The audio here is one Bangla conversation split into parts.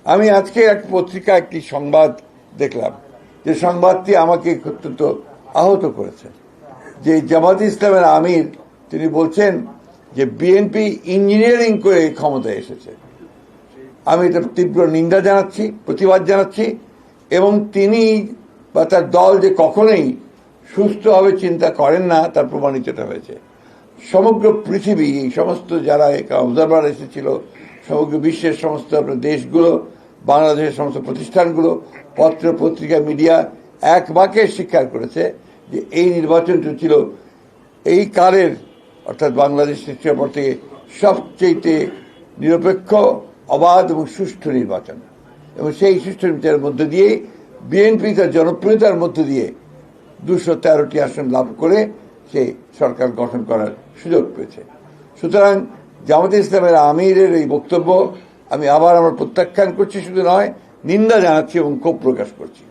আমি আজকে এক পত্রিকা একটি সংবাদ দেখলাম, যে সংবাদটি আমাকে অত্যন্ত আহত করেছে। যে জামাত ইসলামের আমির তিনি বলছেন যে বিএনপি ইঞ্জিনিয়ারিং করে ক্ষমতায় এসেছে। আমি এটা তীব্র নিন্দা জানাচ্ছি, প্রতিবাদ জানাচ্ছি, এবং তিনি বা তার দল যে কখনোই সুস্থভাবে চিন্তা করেন না তার প্রমাণিত হয়েছে। সমগ্র পৃথিবী, এই সমস্ত যারা অবজারভার এসেছিল, সমগ্র বিশ্বের সমস্ত দেশগুলো, বাংলাদেশের সমস্ত প্রতিষ্ঠানগুলো, পত্র পত্রিকা, মিডিয়া এক বাক্যে স্বীকার করেছে যে এই নির্বাচনটি ছিল এই কালের, অর্থাৎ বাংলাদেশ সৃষ্টির পর থেকে সবচেয়ে নিরপেক্ষ, অবাধ এবং সুষ্ঠু নির্বাচন। এবং সেই সুষ্ঠু নির্বাচনের মধ্য দিয়ে বিএনপি তার জনপ্রিয়তার মধ্য দিয়ে 213টি আসন লাভ করে সে সরকার গঠন করার সুযোগ পেয়েছে। সুতরাং জামাতে ইসলামের আমিরের এই বক্তব্য আমি আবার আমার প্রত্যাখ্যান করছি, শুধু নয় নিন্দা জানাচ্ছি এবং ক্ষোভ প্রকাশ করছি।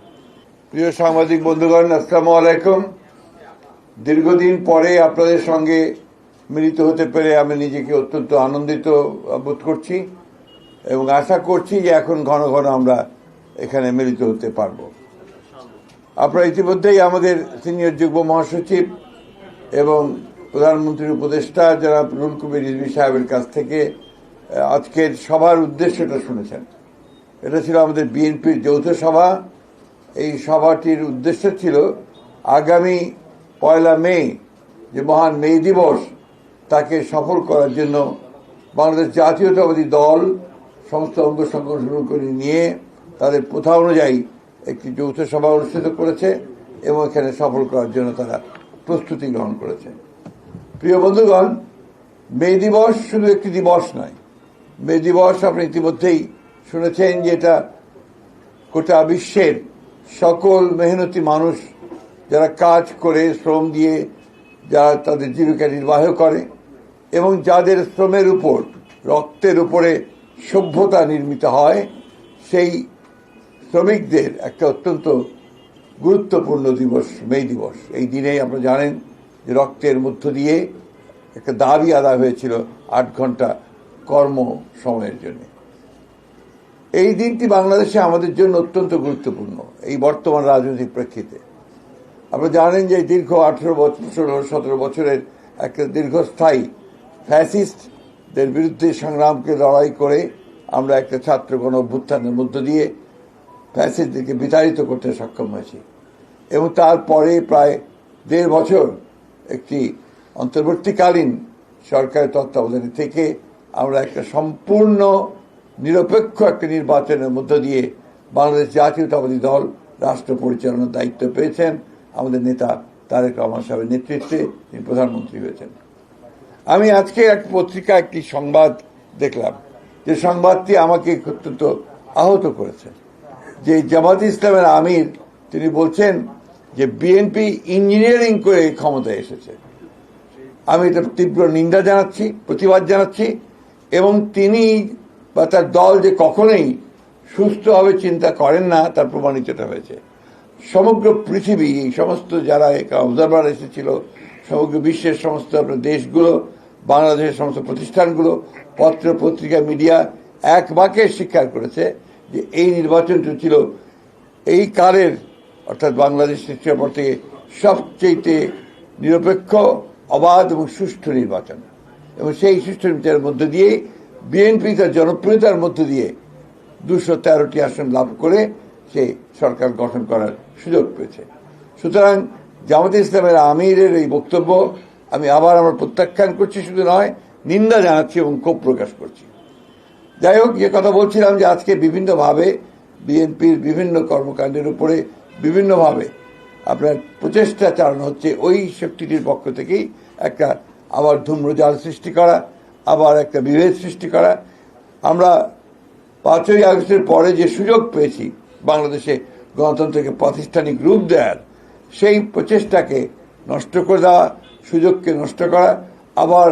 প্রিয় সাংবাদিক বন্ধুগণ, আসসালামু আলাইকুম। দীর্ঘদিন পরে আপনাদের সঙ্গে মিলিত হতে পেরে আমি নিজেকে অত্যন্ত আনন্দিত বোধ করছি এবং আশা করছি যে এখন ঘন ঘন আমরা এখানে মিলিত হতে পারব। আপনারা ইতিমধ্যেই আমাদের সিনিয়র যুগ্ম মহাসচিব এবং প্রধানমন্ত্রীর উপদেষ্টা জনাব রুহুল কবির রিজভী সাহেবের কাছ থেকে আজকের সভার উদ্দেশ্যটা শুনেছেন। এটা ছিল আমাদের বিএনপির যৌথ সভা। এই সভাটির উদ্দেশ্য ছিল আগামী 1 মে যে মহান মে দিবস, তাকে সফল করার জন্য বাংলাদেশ জাতীয়তাবাদী দল সমস্ত অঙ্গ সংগঠন নিয়ে তাদের প্রথা অনুযায়ী একটি যৌথ সভা অনুষ্ঠিত করেছে এবং এখানে সফল করার জন্য তারা প্রস্তুতি গ্রহণ করেছে। প্রিয় বন্ধুগণ, মে দিবস শুধু একটি দিবস নয়। মে দিবস আপনি ইতিমধ্যেই শুনেছেন যে এটা গোটা বিশ্বের সকল মেহনতি মানুষ যারা কাজ করে, শ্রম দিয়ে যারা তাদের জীবিকা নির্বাহ করে এবং যাদের শ্রমের উপর, রক্তের উপরে সভ্যতা নির্মিত হয়, সেই শ্রমিকদের একটা অত্যন্ত গুরুত্বপূর্ণ দিবস মে দিবস। এই দিনে আপনারা জানেন যে রক্তের মধ্য দিয়ে একটা দাবি আদায় হয়েছিল 8 ঘন্টা কর্ম সময়ের জন্য। এই দিনটি বাংলাদেশে আমাদের জন্য অত্যন্ত গুরুত্বপূর্ণ এই বর্তমান রাজনৈতিক প্রেক্ষিতে। আপনারা জানেন যে দীর্ঘ 18 বছর 17 বছরের একটা দীর্ঘস্থায়ী ফ্যাসিস্টদের বিরুদ্ধে সংগ্রামকে লড়াই করে আমরা একটা ছাত্র গণ অভ্যুত্থানের মধ্য দিয়ে ফ্যাসিস্টদেরকে বিতাড়িত করতে সক্ষম হয়েছি এবং তারপরে প্রায় 1.5 বছর একটি অন্তর্বর্তীকালীন সরকারের তত্ত্বাবধানে থেকে আমরা একটা সম্পূর্ণ নিরপেক্ষ একটা নির্বাচনের মধ্য দিয়ে বাংলাদেশ জাতীয়তাবাদী দল রাষ্ট্র পরিচালনার দায়িত্ব পেয়েছেন। আমাদের নেতা তারেক রহমান সাহেবের নেতৃত্বে তিনি প্রধানমন্ত্রী হয়েছেন। আমি আজকে এক পত্রিকা একটি সংবাদ দেখলাম, যে সংবাদটি আমাকে অত্যন্ত আহত করেছে। যে জামাত ইসলামের আমির তিনি বলছেন যে বিএনপি ইঞ্জিনিয়ারিং করে ক্ষমতায় এসেছে। আমি এটা তীব্র নিন্দা জানাচ্ছি, প্রতিবাদ জানাচ্ছি, এবং তিনি বা তার দল যে কখনোই সুস্থভাবে চিন্তা করেন না তার প্রমাণিত হয়েছে। সমগ্র পৃথিবী, এই সমস্ত যারা অবজারভার এসেছিল, সমগ্র বিশ্বের সমস্ত দেশগুলো, বাংলাদেশের সমস্ত প্রতিষ্ঠানগুলো, পত্র পত্রিকা, মিডিয়া এক বাক্যে স্বীকার করেছে যে এই নির্বাচনটি ছিল এই কালের, অর্থাৎ বাংলাদেশ সৃষ্টির পর থেকে সবচেয়ে নিরপেক্ষ, অবাধ এবং সুষ্ঠু নির্বাচন। এবং সেই সুষ্ঠু নির্বাচনের মধ্য দিয়ে বিএনপি তার জনপ্রিয়তার মধ্য দিয়ে 213টি আসন লাভ করে সে সরকার গঠন করার সুযোগ পেয়েছে। সুতরাং জামাতে ইসলামের আমিরের এই বক্তব্য আমি আবার আমার প্রত্যাখ্যান করছি, শুধু নয় নিন্দা জানাচ্ছি এবং ক্ষোভ প্রকাশ করছি। যাই হোক, যে কথা বলছিলাম যে আজকে বিভিন্নভাবে বিএনপির বিভিন্ন কর্মকাণ্ডের উপরে বিভিন্নভাবে আপনার প্রচেষ্টা চালানো হচ্ছে ওই শক্তিটির পক্ষ থেকেই একটা আবার ধূম্রজাল সৃষ্টি করা, আবার একটা বিভেদ সৃষ্টি করা। আমরা 5ই আগস্টের পরে যে সুযোগ পেয়েছি বাংলাদেশে গণতন্ত্রকে প্রাতিষ্ঠানিক রূপ দেওয়ার, সেই প্রচেষ্টাকে নষ্ট করে দেওয়া, সুযোগকে নষ্ট করা, আবার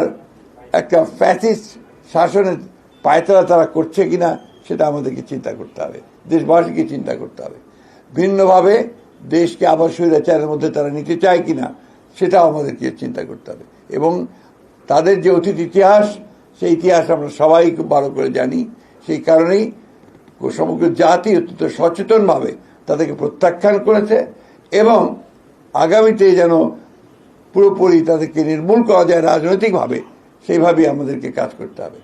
একটা ফ্যাসিস্ট শাসনের পায়তারা তারা করছে কিনা সেটা আমাদেরকে চিন্তা করতে হবে, দেশবাসীকে চিন্তা করতে হবে। ভিন্নভাবে দেশকে আবার স্বৈরাচারের মধ্যে তারা নিতে চায় কিনা সেটাও আমাদেরকে চিন্তা করতে হবে। এবং তাদের যে অতীত ইতিহাস, সেই ইতিহাস আমরা সবাই খুব ভালো করে জানি। সেই কারণেই সমগ্র জাতি অত্যন্ত সচেতনভাবে তাদেরকে প্রত্যাখ্যান করেছে এবং আগামীতে যেন পুরোপুরি তাদেরকে নির্মূল করা যায় রাজনৈতিকভাবে, সেইভাবেই আমাদেরকে কাজ করতে হবে।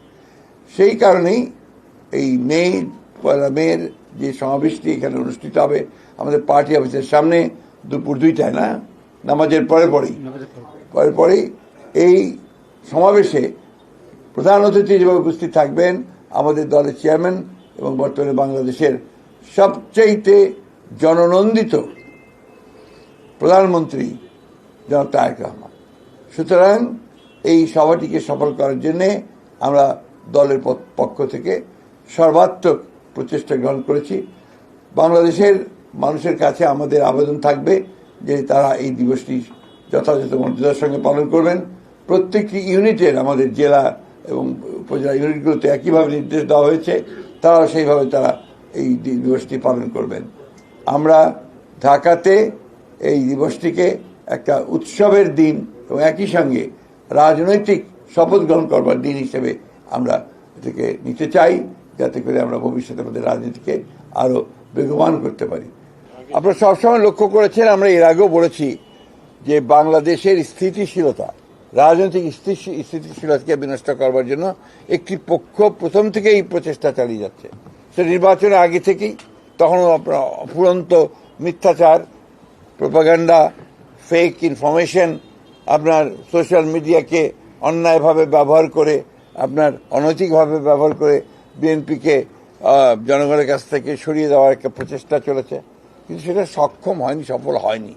সেই কারণেই এই পয়লা মের যে সমাবেশটি এখানে অনুষ্ঠিত হবে আমাদের পার্টি অফিসের সামনে দুপুর 2টায়, না নামাজের পরেই এই সমাবেশে প্রধান অতিথি হিসেবে উপস্থিত থাকবেন আমাদের দলের চেয়ারম্যান এবং বর্তমানে বাংলাদেশের সবচাইতে জননন্দিত প্রধানমন্ত্রী জনাব তারেক রহমান। সুতরাং এই সভাটিকে সফল করার জন্য আমরা দলের পক্ষ থেকে সর্বাত্মক প্রচেষ্টা গ্রহণ করেছি। বাংলাদেশের মানুষের কাছে আমাদের আবেদন থাকবে যে তারা এই দিবসটি যথাযথ মর্যাদার সঙ্গে পালন করবেন। প্রত্যেকটি ইউনিটের আমাদের জেলা এবং উপজেলা ইউনিটগুলোতে একইভাবে নির্দেশ দেওয়া হয়েছে, তারাও সেইভাবে তারা এই দিবসটি পালন করবেন। আমরা ঢাকাতে এই দিবসটিকে একটা উৎসবের দিন এবং একই সঙ্গে রাজনৈতিক শপথ গ্রহণ করবার দিন হিসেবে আমরা এটাকে নিতে চাই, যাতে করে আমরা ভবিষ্যতে আমাদের রাজনীতিকে আরো বেগবান করতে পারি। আপনারা সবসময় লক্ষ্য করেছেন, আমরা এর আগেও বলেছি যে বাংলাদেশের স্থিতিশীলতা, রাজনৈতিক স্থিতিশীলতাকে বিনষ্ট করবার জন্য একটি পক্ষ প্রথম থেকেই প্রচেষ্টা চালিয়ে যাচ্ছে। সে নির্বাচনের আগে থেকেই, তখন আপনার অফুরন্ত মিথ্যাচার, প্রোপাগান্ডা, ফেক ইনফরমেশন, আপনার সোশ্যাল মিডিয়াকে অন্যায়ভাবে ব্যবহার করে, আপনার অনৈতিকভাবে ব্যবহার করে বিএনপিকে জনগণের কাছ থেকে সরিয়ে দেওয়ার একটা প্রচেষ্টা চলেছে, কিন্তু সেটা সক্ষম হয়নি, সফল হয়নি।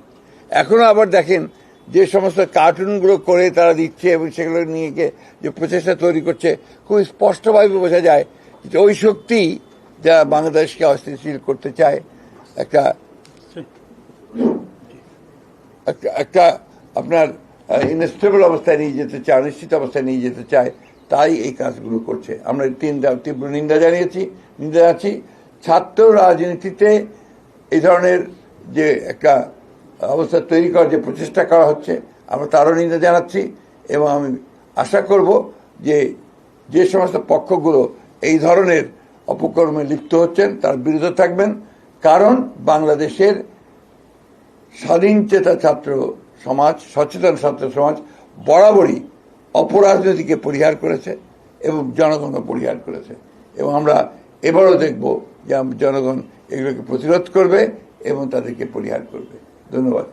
এখনো আবার দেখেন যে সমস্ত কার্টুনগুলো করে তারা দিচ্ছে এবং সেগুলো নিয়ে যে প্রচেষ্টা তৈরি করছে, খুব স্পষ্টভাবে বোঝা যায় যে ওই শক্তি যা বাংলাদেশকে অস্থিতিশীল করতে চায়, একটা আপনার ইনস্টেবল অবস্থায় নিয়ে যেতে চায়, অনিশ্চিত অবস্থায় নিয়ে যেতে চায়, তাই এই কাজগুলো করছে। আমরা তীব্র নিন্দা জানাচ্ছি। ছাত্র রাজনীতিতে এই ধরনের যে একটা অবস্থা তৈরি করার যে প্রচেষ্টা করা হচ্ছে, আমরা তারও নিন্দা জানাচ্ছি এবং আমি আশা করব যে সমস্ত পক্ষগুলো এই ধরনের অপকর্মে লিপ্ত হচ্ছেন তার বিরুদ্ধে থাকবেন। কারণ বাংলাদেশের স্বাধীনচেতা ছাত্র সমাজ, সচেতন ছাত্র সমাজ বরাবরই অপরাজনীতিকে পরিহার করেছে এবং জনগণও পরিহার করেছে, এবং আমরা এবারও দেখব যে জনগণ এগুলোকে প্রতিরোধ করবে এবং তাদেরকে পরিহার করবে। ধন্যবাদ।